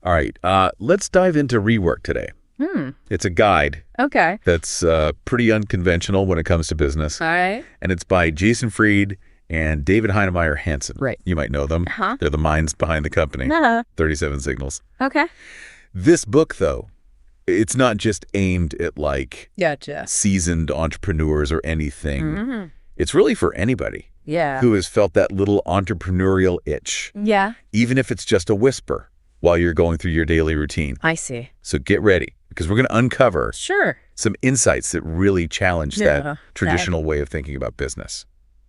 All right, let's dive into Rework today. It's a guide Okay. that's pretty unconventional when it comes to business. All right. And it's by Jason Fried and David Heinemeier Hansson. Right. You might know them. Uh-huh. They're the minds behind the company, Uh-huh. 37 Signals. Okay. This book, though, it's not just aimed at, like, Gotcha. seasoned entrepreneurs or anything. Mm-hmm. It's really for anybody Yeah. who has felt that little entrepreneurial itch, Yeah. even if it's just a whisper while you're going through your daily routine. I see. So get ready, because we're going to uncover Sure. some insights that really challenge Yeah, that traditional way of thinking about business.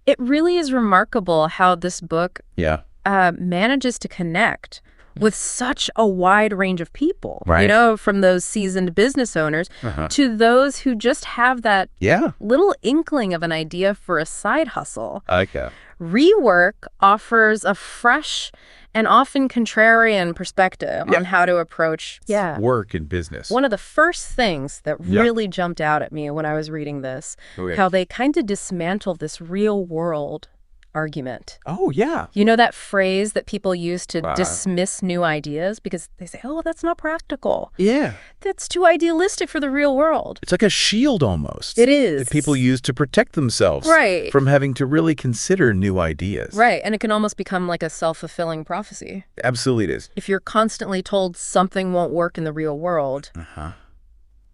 It really is remarkable how this book Yeah. manages to connect with such a wide range of people. Right. You know, from those seasoned business owners to those who just have that Yeah. little inkling of an idea for a side hustle. Okay. Rework offers a fresh and often contrarian perspective on how to approach Work in business. One of the first things that really jumped out at me when I was reading this, how they kind of dismantle this real world argument. Oh, yeah. You know that phrase that people use to dismiss new ideas because they say, oh, that's not practical. Yeah. That's too idealistic for the real world. It's like a shield almost. It is. That people use to protect themselves from having to really consider new ideas. Right. And it can almost become like a self-fulfilling prophecy. Absolutely it is. If you're constantly told something won't work in the real world,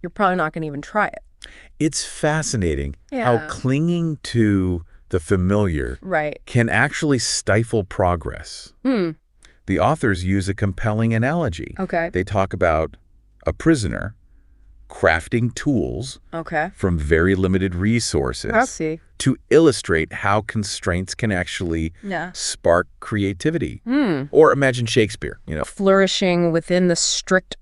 you're probably not going to even try it. It's fascinating how clinging to the familiar can actually stifle progress. The authors use a compelling analogy. Okay. They talk about a prisoner crafting tools from very limited resources I see. to illustrate how constraints can actually spark creativity. Or imagine Shakespeare, you know. Flourishing within the strict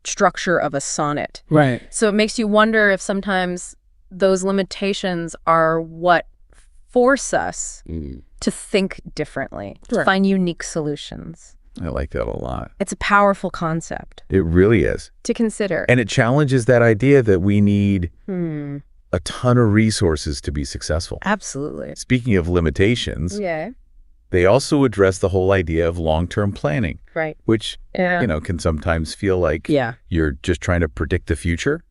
structure of a sonnet. Right. So it makes you wonder if sometimes those limitations are what force us to think differently, to find unique solutions. I like that a lot. It's a powerful concept. It really is. To consider. And it challenges that idea that we need a ton of resources to be successful. Absolutely. Speaking of limitations, Yeah. they also address the whole idea of long-term planning, Right. which, you know, can sometimes feel like you're just trying to predict the future.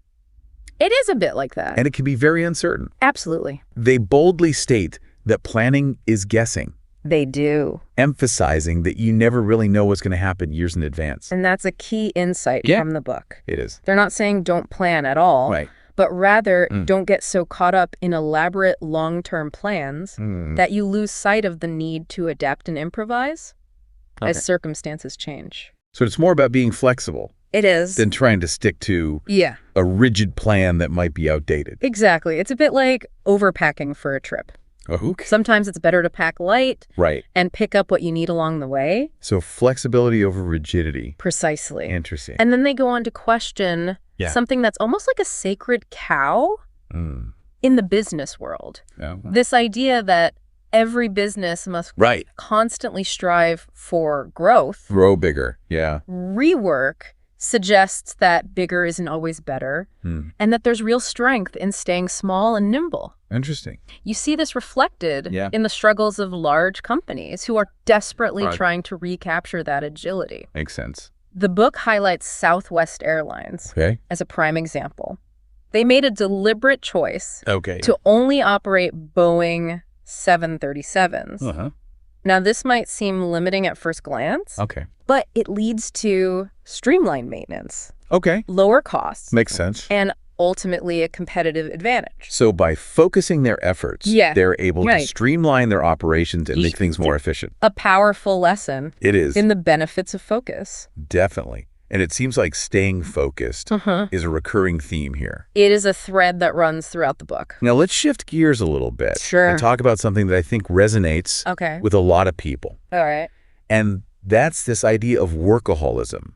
It is a bit like that. And it can be very uncertain. Absolutely. They boldly state that planning is guessing, They do. emphasizing that you never really know what's going to happen years in advance. And that's a key insight from the book. It is. They're not saying don't plan at all, but rather don't get so caught up in elaborate long-term plans that you lose sight of the need to adapt and improvise as circumstances change. So it's more about being flexible. It is. Than trying to stick to a rigid plan that might be outdated. Exactly. It's a bit like overpacking for a trip. Okay. Sometimes it's better to pack light and pick up what you need along the way. So flexibility over rigidity. Precisely. Interesting. And then they go on to question something that's almost like a sacred cow in the business world. This idea that every business must constantly strive for growth. Grow bigger. Yeah. Rework suggests that bigger isn't always better and that there's real strength in staying small and nimble. Interesting. You see this reflected in the struggles of large companies who are desperately trying to recapture that agility. Makes sense. The book highlights Southwest Airlines as a prime example. They made a deliberate choice to only operate Boeing 737s. Now, this might seem limiting at first glance, but it leads to streamlined maintenance, lower costs, makes sense, and ultimately a competitive advantage. So by focusing their efforts, they're able to streamline their operations and make things more efficient. A powerful lesson It is. in the benefits of focus. Definitely. And it seems like staying focused is a recurring theme here. It is a thread that runs throughout the book. Now, let's shift gears a little bit and talk about something that I think resonates with a lot of people. All right. And that's this idea of workaholism.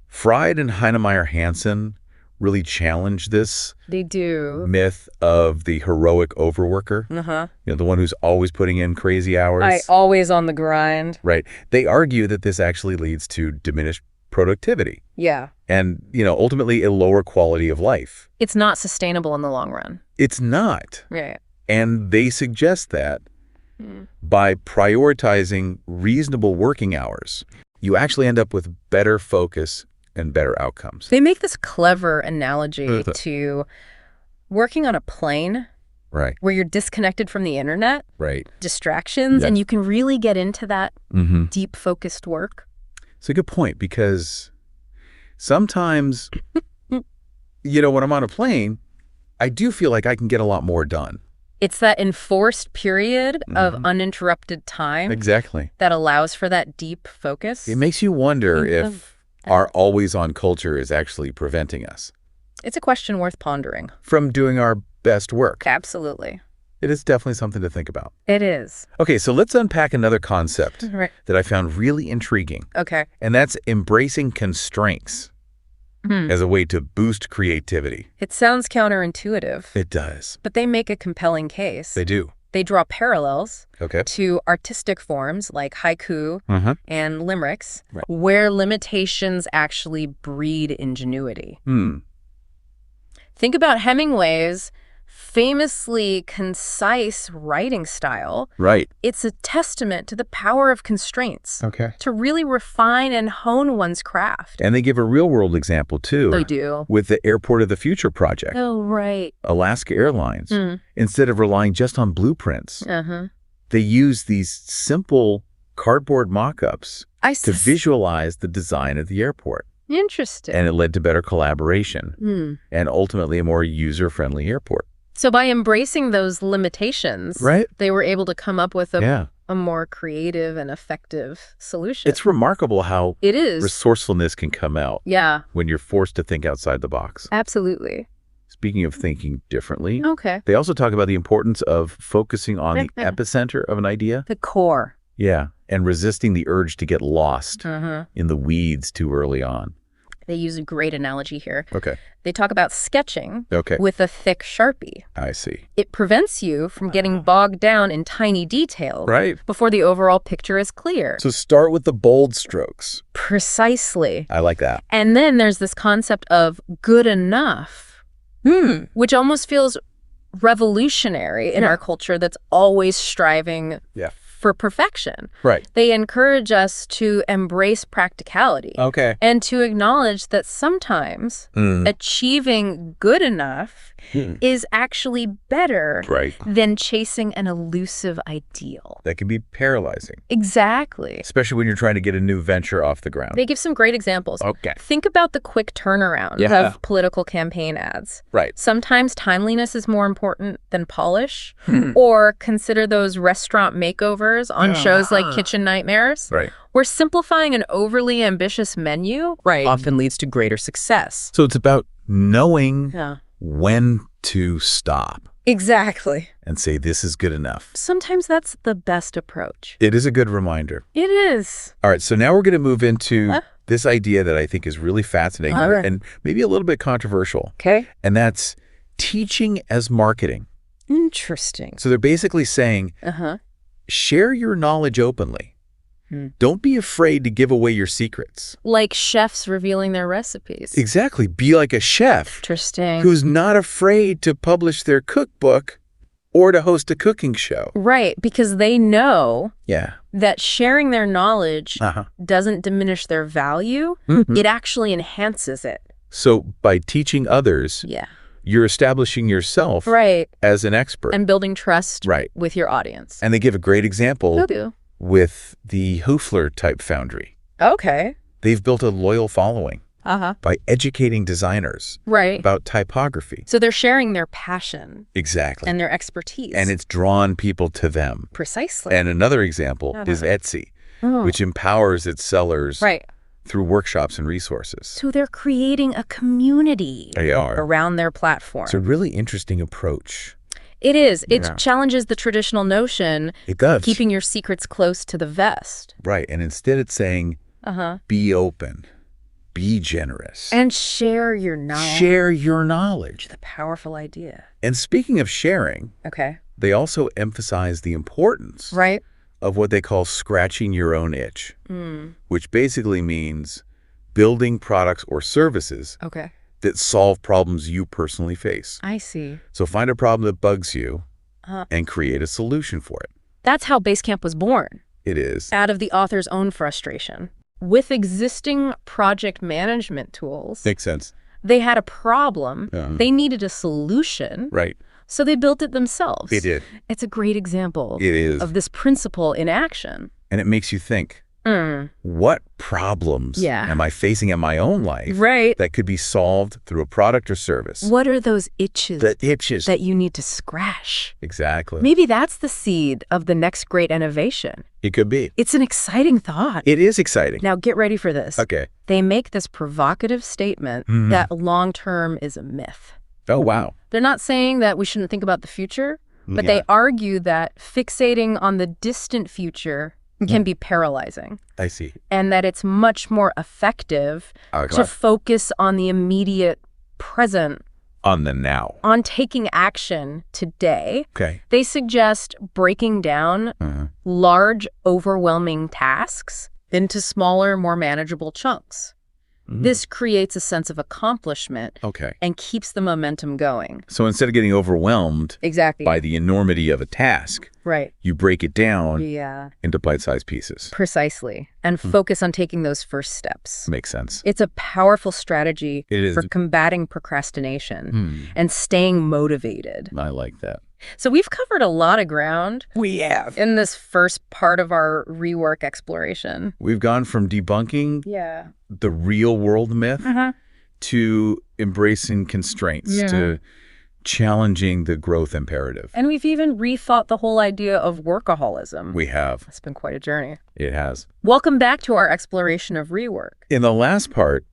Fried and Heinemeier Hansson really challenge this myth of the heroic overworker. You know, the one who's always putting in crazy hours. Always on the grind. Right. They argue that this actually leads to diminished productivity. Yeah. And, you know, ultimately a lower quality of life. It's not sustainable in the long run. It's not. Right. And they suggest that by prioritizing reasonable working hours, you actually end up with better focus and better outcomes. They make this clever analogy to working on a plane. Right. Where you're disconnected from the internet. Right. Distractions, and you can really get into that deep focused work. It's a good point, because sometimes, when I'm on a plane, I do feel like I can get a lot more done. It's that enforced period of uninterrupted time. Exactly. That allows for that deep focus. It makes you wonder if our always-on culture is actually preventing us. It's a question worth pondering. From doing our best work. Absolutely. It is definitely something to think about. It is. Okay, so let's unpack another concept that I found really intriguing. Okay. And that's embracing constraints as a way to boost creativity. It sounds counterintuitive. It does. But they make a compelling case. They do. They draw parallels to artistic forms like haiku and limericks, where limitations actually breed ingenuity. Think about Hemingway's famously concise writing style. Right. It's a testament to the power of constraints. Okay. To really refine and hone one's craft. And they give a real-world example, too. They do. With the Airport of the Future project. Oh, right. Alaska Airlines. Instead of relying just on blueprints, they use these simple cardboard mock-ups to visualize the design of the airport. Interesting. And it led to better collaboration and ultimately a more user-friendly airport. So by embracing those limitations, they were able to come up with a more creative and effective solution. It's remarkable how it is. Resourcefulness can come out when you're forced to think outside the box. Absolutely. Speaking of thinking differently, they also talk about the importance of focusing on the epicenter of an idea. The core. Yeah, and resisting the urge to get lost in the weeds too early on. They use a great analogy here. Okay. They talk about sketching with a thick Sharpie. I see. It prevents you from getting bogged down in tiny details before the overall picture is clear. So start with the bold strokes. Precisely. I like that. And then there's this concept of good enough, which almost feels revolutionary in our culture that's always striving for perfection. Right. They encourage us to embrace practicality. And to acknowledge that sometimes achieving good enough is actually better than chasing an elusive ideal. That can be paralyzing. Exactly. Especially when you're trying to get a new venture off the ground. They give some great examples. Think about the quick turnaround of political campaign ads. Sometimes timeliness is more important than polish. Or consider those restaurant makeovers on shows like Kitchen Nightmares. Where simplifying an overly ambitious menu often leads to greater success. So it's about knowing when to stop. Exactly. And say, this is good enough. Sometimes that's the best approach. It is a good reminder. It is. All right, so now we're going to move into this idea that I think is really fascinating and maybe a little bit controversial. And that's teaching as marketing. Interesting. So they're basically saying, share your knowledge openly. Don't be afraid to give away your secrets. Like chefs revealing their recipes. Exactly. Be like a chef. Interesting. Who's not afraid to publish their cookbook or to host a cooking show. Right, because they know that sharing their knowledge doesn't diminish their value. It actually enhances it. So by teaching others, you're establishing yourself as an expert. And building trust with your audience. And they give a great example with the Hoofler type foundry. They've built a loyal following by educating designers about typography. So they're sharing their passion. Exactly. And their expertise. And it's drawn people to them. Precisely. And another example is Etsy, which empowers its sellers through workshops and resources. So they're creating a community around their platform. It's a really interesting approach. It is. It challenges the traditional notion. It does. Keeping your secrets close to the vest. Right. And instead it's saying, be open, be generous. And share your knowledge. Share your knowledge. The powerful idea. And speaking of sharing, they also emphasize the importance of what they call scratching your own itch, which basically means building products or services that solve problems you personally face. I see. So find a problem that bugs you and create a solution for it. That's how Basecamp was born. It is. Out of the author's own frustration. with existing project management tools. Makes sense. They had a problem. They needed a solution. Right. So they built it themselves. They did. It's a great example It is. of this principle in action. And it makes you think, what problems am I facing in my own life that could be solved through a product or service? What are those itches, itches that you need to scratch? Exactly. Maybe that's the seed of the next great innovation. It could be. It's an exciting thought. It is exciting. Now get ready for this. Okay. They make this provocative statement that long-term is a myth. Oh, wow. They're not saying that we shouldn't think about the future, but they argue that fixating on the distant future can be paralyzing. I see. And that it's much more effective to focus on the immediate present. On the now. On taking action today. Okay. They suggest breaking down large, overwhelming tasks into smaller, more manageable chunks. This creates a sense of accomplishment and keeps the momentum going. So instead of getting overwhelmed by the enormity of a task, you break it down into bite-sized pieces. Precisely. And focus on taking those first steps. Makes sense. It's a powerful strategy for combating procrastination and staying motivated. I like that. So we've covered a lot of ground. We have. In this first part of our rework exploration. We've gone from debunking the real world myth to embracing constraints, to challenging the growth imperative. And we've even rethought the whole idea of workaholism. We have. It's been quite a journey. It has. Welcome back to our exploration of rework. In the last part,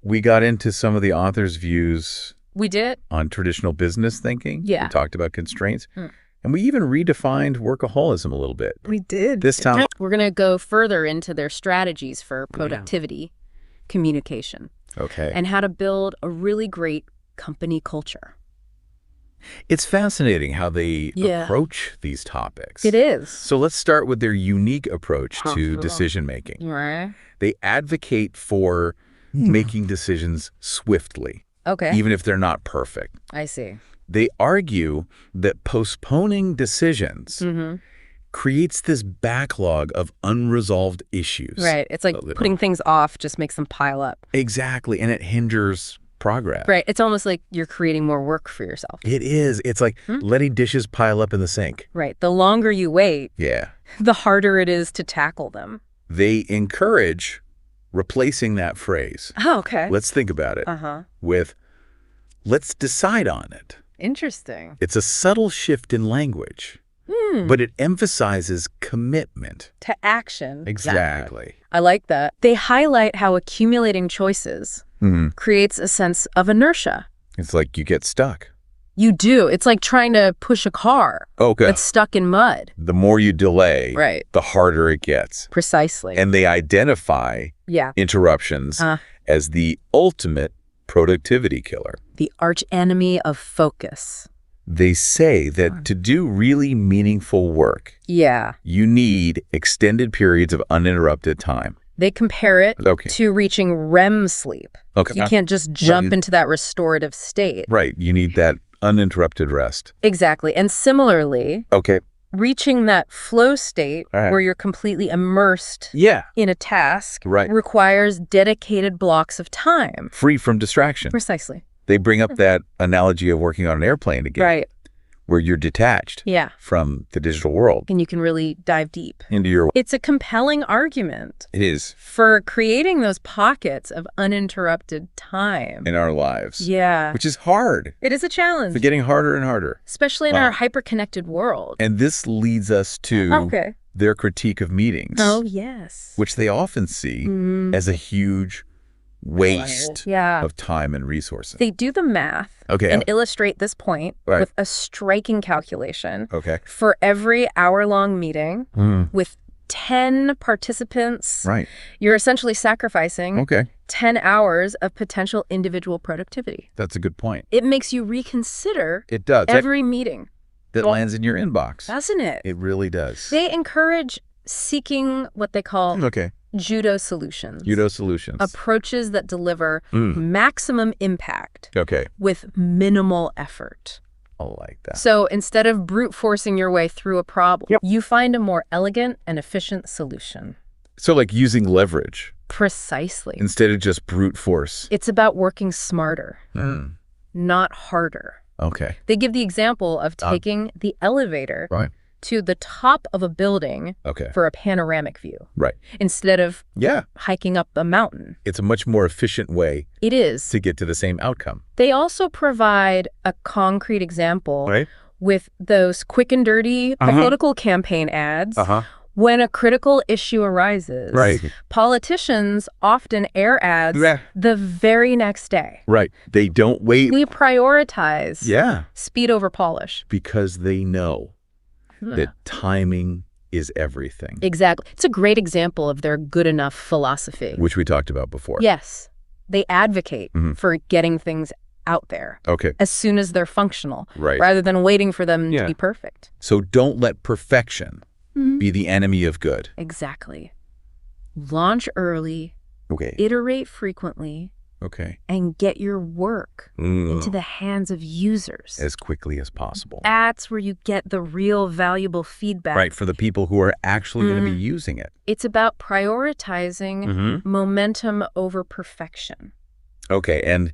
we got into some of the author's views. We did. On traditional business thinking. Yeah. We talked about constraints. And we even redefined workaholism a little bit. We did. This time. We're going to go further into their strategies for productivity, communication. And how to build a really great company culture. It's fascinating how they approach these topics. It is. So let's start with their unique approach to decision-making. They advocate for making decisions swiftly. Even if they're not perfect. I see. They argue that postponing decisions creates this backlog of unresolved issues. Right. It's like putting things off just makes them pile up. Exactly. And it hinders progress. Right. It's almost like you're creating more work for yourself. It is. It's like letting dishes pile up in the sink. Right. The longer you wait, the harder it is to tackle them. They encourage replacing that phrase. Oh, okay. Let's think about it with, let's decide on it. Interesting. It's a subtle shift in language, but it emphasizes commitment. To action. Exactly. I like that. They highlight how accumulating choices creates a sense of inertia. It's like you get stuck. You do. It's like trying to push a car that's stuck in mud. The more you delay, the harder it gets. Precisely. And they identify interruptions as the ultimate productivity killer. The archenemy of focus. They say that to do really meaningful work, you need extended periods of uninterrupted time. They compare it to reaching REM sleep. You can't just jump into that restorative state. Right. You need that uninterrupted rest. Exactly. And similarly, reaching that flow state where you're completely immersed in a task requires dedicated blocks of time. Free from distraction. Precisely. They bring up that analogy of working on an airplane again. Where you're detached from the digital world. And you can really dive deep into your... It's a compelling argument. It is. For creating those pockets of uninterrupted time. In our lives. Yeah. Which is hard. It is a challenge. It's getting harder and harder. Especially in our hyper-connected world. And this leads us to their critique of meetings. Oh, yes. Which they often see as a huge waste of time and resources. They do the math and illustrate this point with a striking calculation. For every hour-long meeting with 10 participants, you're essentially sacrificing 10 hours of potential individual productivity. That's a good point. It makes you reconsider every meeting. That lands in your inbox. Doesn't it? It really does. They encourage seeking what they call judo solutions. Judo solutions. Approaches that deliver maximum impact with minimal effort. I like that. So instead of brute forcing your way through a problem, you find a more elegant and efficient solution. So like using leverage. Precisely. Instead of just brute force. It's about working smarter, not harder. Okay. They give the example of taking the elevator to the top of a building for a panoramic view. Right. Instead of hiking up a mountain. It's a much more efficient way it is to get to the same outcome. They also provide a concrete example with those quick and dirty political campaign ads. When a critical issue arises, politicians often air ads the very next day. Right. They don't wait. We prioritize speed over polish. Because they know that timing is everything. Exactly. It's a great example of their good enough philosophy. Which we talked about before. Yes. They advocate for getting things out there as soon as they're functional, rather than waiting for them to be perfect. So don't let perfection be the enemy of good. Exactly. Launch early, iterate frequently, and get your work into the hands of users. As quickly as possible. That's where you get the real valuable feedback. Right, for the people who are actually going to be using it. It's about prioritizing momentum over perfection. Okay, and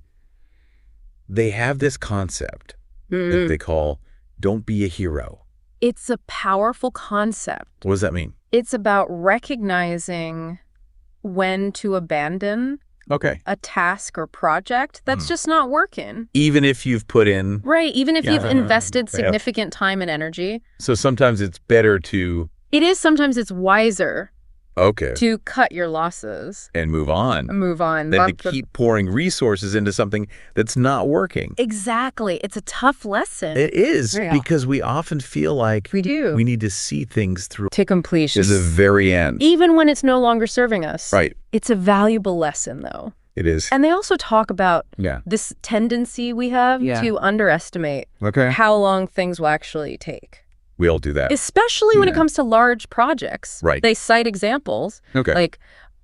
they have this concept that they call don't be a hero. It's a powerful concept. What does that mean? It's about recognizing when to abandon a task or project that's just not working. Even if you've put in... Right, even if you've invested significant time and energy. So sometimes it's better to... It is. Sometimes it's wiser to cut your losses. And move on. Than to keep pouring resources into something that's not working. Exactly. It's a tough lesson. It is, because we often feel like we need to see things through to completion. To the very end. Even when it's no longer serving us. Right. It's a valuable lesson, though. It is. And they also talk about this tendency we have to underestimate how long things will actually take. We all do that. Especially when it comes to large projects. Right. They cite examples like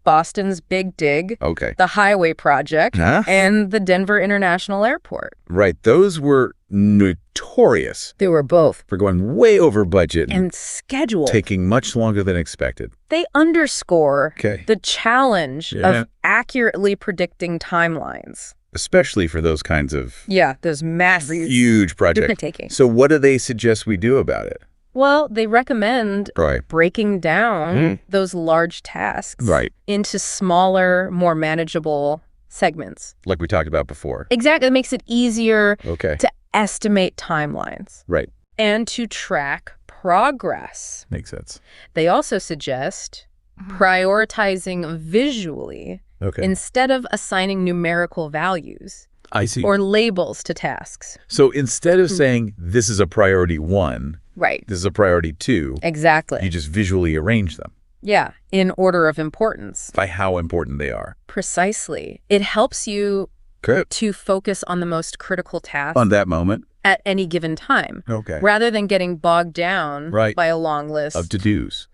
Boston's Big Dig, the highway project, and the Denver International Airport. Right. Those were notorious. They were both. For going way over budget. And scheduled. Taking much longer than expected. They underscore the challenge of accurately predicting timelines. Especially for those kinds of... those massive... huge projects. So what do they suggest we do about it? Well, they recommend breaking down those large tasks into smaller, more manageable segments. Like we talked about before. Exactly. It makes it easier to estimate timelines. Right. And to track progress. Makes sense. They also suggest prioritizing visually instead of assigning numerical values. I see. Or labels to tasks. So instead of saying this is a priority 1, this is a priority 2. Exactly. You just visually arrange them. Yeah, in order of importance. By how important they are. Precisely. It helps you to focus on the most critical tasks. On that moment. At any given time. Rather than getting bogged down by a long list. Of to-dos.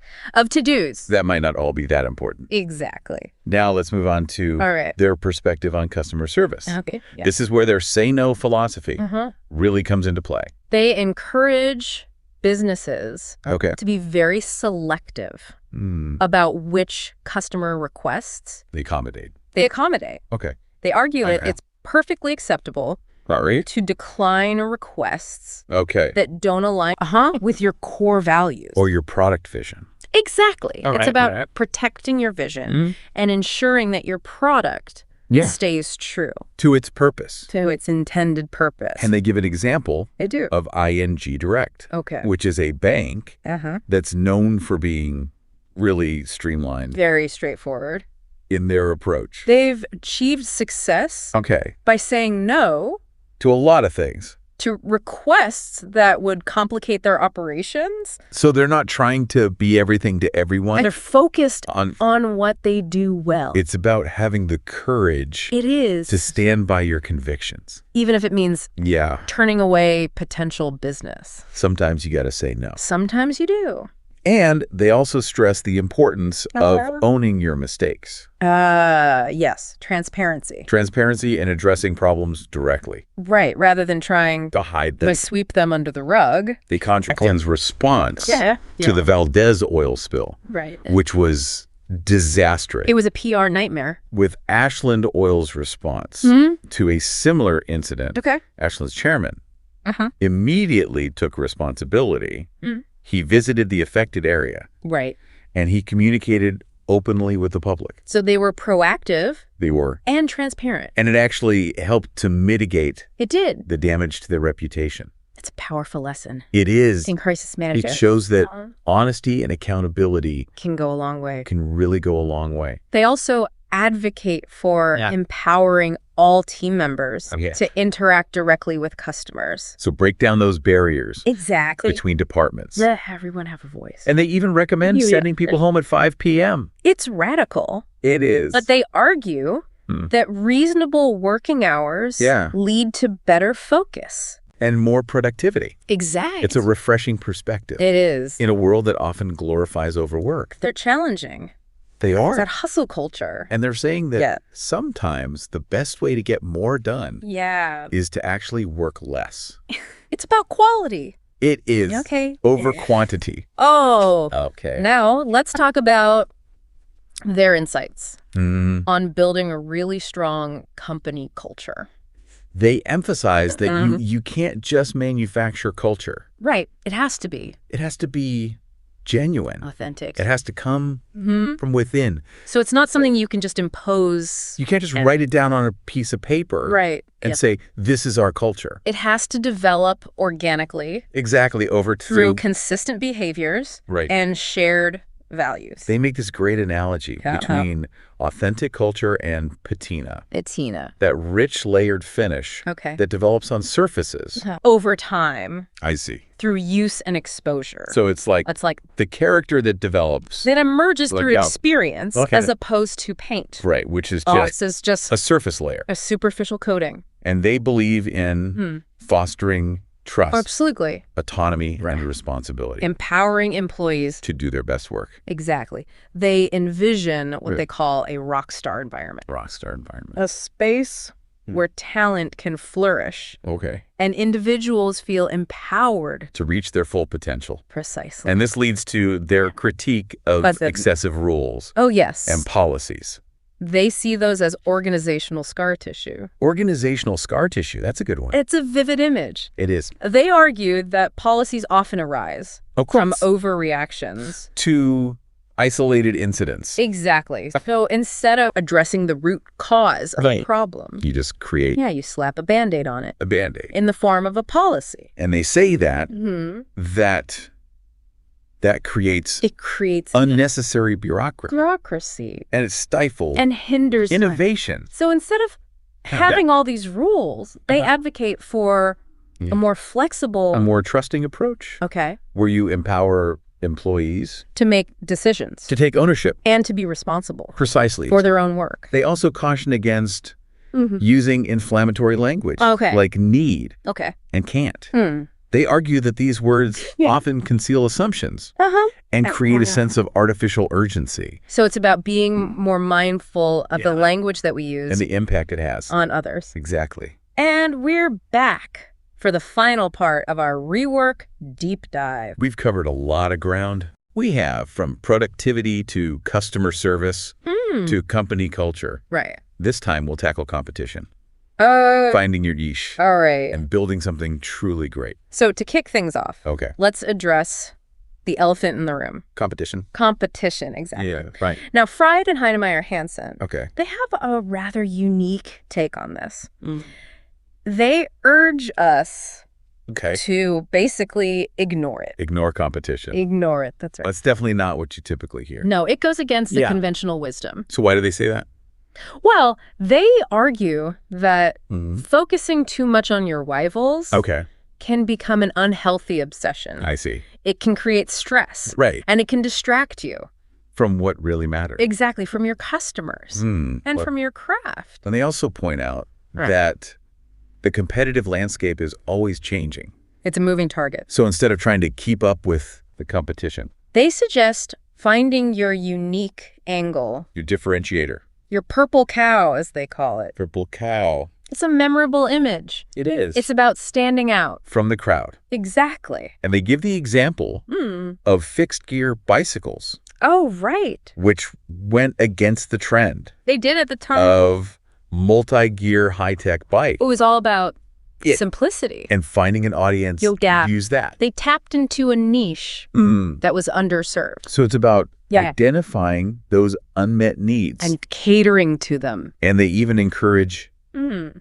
That might not all be that important. Exactly. Now let's move on to their perspective on customer service. This is where their say-no philosophy really comes into play. They encourage businesses to be very selective about which customer requests they accommodate. They argue that it's perfectly acceptable to decline requests that don't align with your core values. Or your product vision. Exactly. It's about protecting your vision and ensuring that your product stays true. To its purpose. To its intended purpose. And they give an example of ING Direct, which is a bank that's known for being really streamlined. Very straightforward. In their approach. They've achieved success by saying no to a lot of things. To requests that would complicate their operations. So they're not trying to be everything to everyone. They're focused on what they do well. It's about having the courage to stand by your convictions. Even if it means turning away potential business. Sometimes you got to say no. Sometimes you do. And they also stress the importance of owning your mistakes. Yes, transparency. Transparency and addressing problems directly. Right, rather than trying to hide them. To sweep them under the rug. The Contract's response to the Valdez oil spill, which was disastrous. It was a PR nightmare. With Ashland Oil's response to a similar incident, Ashland's chairman immediately took responsibility. He visited the affected area. Right. And he communicated openly with the public. So they were proactive. They were. And transparent. And it actually helped to mitigate the damage to their reputation. It's a powerful lesson. It is. In crisis management. It shows that honesty and accountability can go a long way. Can really go a long way. They also advocate for empowering all team members to interact directly with customers. So break down those barriers. Exactly. Between departments. Let everyone have a voice. And they even recommend sending people home at 5 p.m. It's radical. It is. But they argue that reasonable working hours lead to better focus. And more productivity. Exactly. It's a refreshing perspective. It is. In a world that often glorifies overwork. They're challenging. They are. It's that hustle culture. And they're saying that sometimes the best way to get more done is to actually work less. It's about quality. It is. Over quantity. Oh. Okay. Now, let's talk about their insights on building a really strong company culture. They emphasize that you can't just manufacture culture. Right. It has to be. It has to be genuine. Authentic. It has to come from within. So it's not something you can just impose. You can't just write it down on a piece of paper. Right. And say, this is our culture. It has to develop organically. Exactly. Through consistent behaviors and shared values. They make this great analogy between authentic culture and patina. Patina. That rich layered finish that develops on surfaces. Over time. I see. Through use and exposure. So it's like the character that develops. That emerges through experience as opposed to paint. Right, which is just a surface layer. A superficial coating. And they believe in fostering trust. Absolutely. Autonomy and responsibility. Empowering employees. To do their best work. Exactly. They envision what they call a rock star environment. Rock star environment. A space where talent can flourish. Okay. And individuals feel empowered. To reach their full potential. Precisely. And this leads to their critique of excessive rules. Oh, yes. And policies. They see those as organizational scar tissue. Organizational scar tissue, that's a good one. It's a vivid image. It is. They argue that policies often arise from overreactions. To isolated incidents. Exactly. So instead of addressing the root cause of the problem, you just create. Yeah, you slap a Band-Aid on it. A Band-Aid. In the form of a policy. And they say that that creates unnecessary bureaucracy. And it stifles and hinders innovation. So instead of having all these rules, they advocate for a more flexible, a more trusting approach. Okay. Where you empower employees to make decisions, to take ownership, and to be responsible. Precisely. For their own work. They also caution against using inflammatory language. Okay. Like need. Okay. And can't. They argue that these words often conceal assumptions and create a sense of artificial urgency. So it's about being more mindful of the language that we use. And the impact it has. On others. Exactly. And we're back for the final part of our Rework Deep Dive. We've covered a lot of ground. We have from productivity to customer service to company culture. Right. This time we'll tackle competition. Finding your niche. All right. And building something truly great. So to kick things off, let's address the elephant in the room. Competition. Competition, exactly. Yeah, right. Now, Fried and Hansson, they have a rather unique take on this. They urge us to basically ignore it. Ignore competition. Ignore it, that's right. That's definitely not what you typically hear. No, it goes against the conventional wisdom. So why do they say that? Well, they argue that focusing too much on your rivals can become an unhealthy obsession. I see. It can create stress. Right. And it can distract you. From what really matters. Exactly, from your customers and from your craft. And they also point out that the competitive landscape is always changing. It's a moving target. So instead of trying to keep up with the competition, they suggest finding your unique angle. Your differentiator. Your purple cow, as they call it. Purple cow. It's a memorable image. It is. It's about standing out. From the crowd. Exactly. And they give the example of fixed gear bicycles. Oh, right. Which went against the trend. They did at the time. Of multi-gear high-tech bike. It was all about simplicity. And finding an audience to use that. They tapped into a niche that was underserved. So it's about identifying those unmet needs. And catering to them. And they even encourage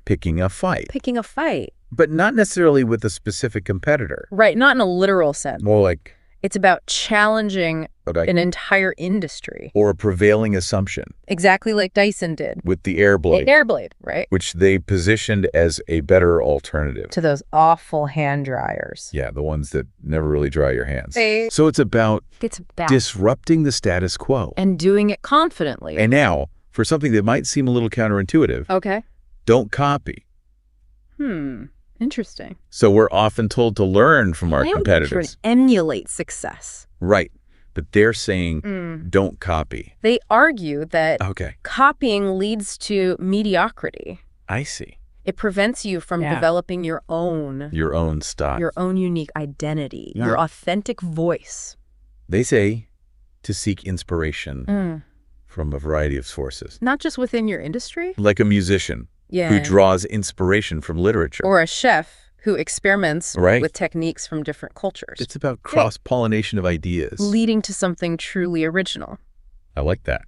picking a fight. Picking a fight. But not necessarily with a specific competitor. Right, not in a literal sense. More like... It's about challenging an entire industry. Or a prevailing assumption. Exactly like Dyson did. With the Airblade. Airblade, right? Which they positioned as a better alternative. To those awful hand dryers. Yeah, the ones that never really dry your hands. So it's about disrupting the status quo. And doing it confidently. And now, for something that might seem a little counterintuitive. Okay. Don't copy. Interesting. So we're often told to learn from our competitors. Emulate success. Right. But they're saying don't copy. They argue that copying leads to mediocrity. I see. It prevents you from developing your own style. Your own unique identity. Your authentic voice. They say to seek inspiration from a variety of sources. Not just within your industry? Like a musician. Who draws inspiration from literature. Or a chef who experiments with techniques from different cultures. It's about cross-pollination of ideas. Leading to something truly original. I like that.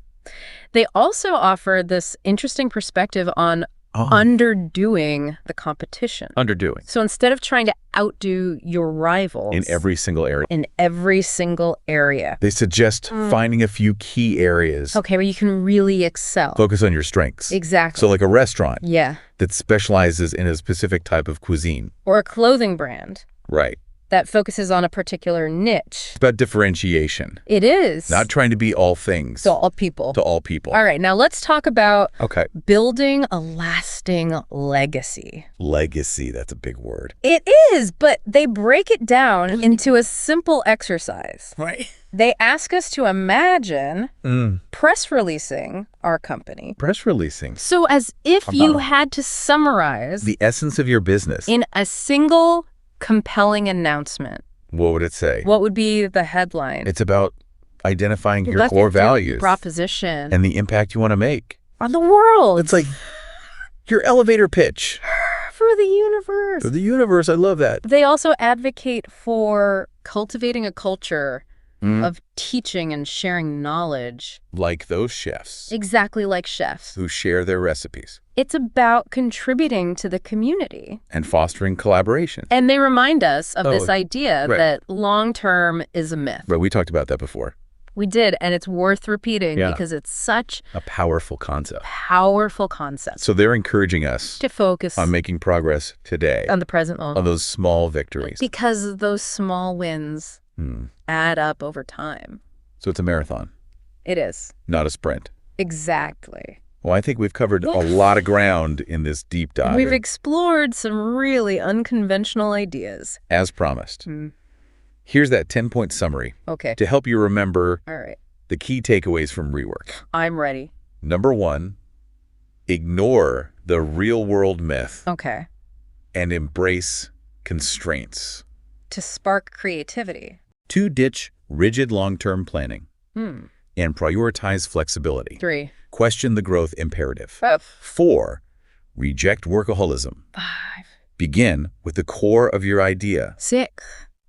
They also offer this interesting perspective on underdoing the competition. Underdoing. So instead of trying to outdo your rivals. In every single area. They suggest finding a few key areas. Okay, where you can really excel. Focus on your strengths. Exactly. So like a restaurant. Yeah. That specializes in a specific type of cuisine. Or a clothing brand. Right. That focuses on a particular niche. It's about differentiation. It is. Not trying to be all things. To all people. To all people. All right, now let's talk about building a lasting legacy. Legacy, that's a big word. It is, but they break it down into a simple exercise. Right. They ask us to imagine press releasing our company. Press releasing. So as if you had to summarize the essence of your business in a single compelling announcement. What would it say? What would be the headline? It's about identifying your core values. Proposition. And the impact you want to make. On the world. It's like your elevator pitch. For the universe. For the universe, I love that. They also advocate for cultivating a culture of teaching and sharing knowledge. Like those chefs. Exactly like chefs. Who share their recipes. It's about contributing to the community. And fostering collaboration. And they remind us of this idea that long-term is a myth. Right, we talked about that before. We did, and it's worth repeating because it's such a powerful concept. Powerful concept. So they're encouraging us to focus on making progress today. On the present moment. On those small victories. Because those small wins add up over time. So it's a marathon. It is. Not a sprint. Exactly. Well, I think we've covered a lot of ground in this deep dive. We've explored some really unconventional ideas. As promised. Here's that 10-point summary. Okay. To help you remember the key takeaways from Rework. I'm ready. Number 1, ignore the real-world myth. Okay. And embrace constraints. To spark creativity. 2, ditch rigid long-term planning. And prioritize flexibility. 3, question the growth imperative. 4, reject workaholism. 5, begin with the core of your idea. 6,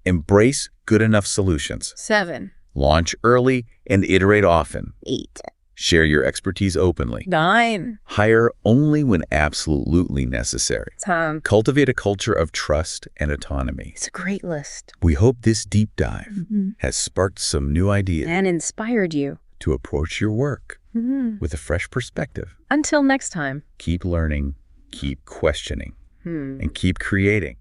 embrace good enough solutions. 7, launch early and iterate often. 8, share your expertise openly. 9, hire only when absolutely necessary. 10, cultivate a culture of trust and autonomy. It's a great list. We hope this deep dive has sparked some new ideas and inspired you to approach your work with a fresh perspective. Until next time. Keep learning, keep questioning, and keep creating.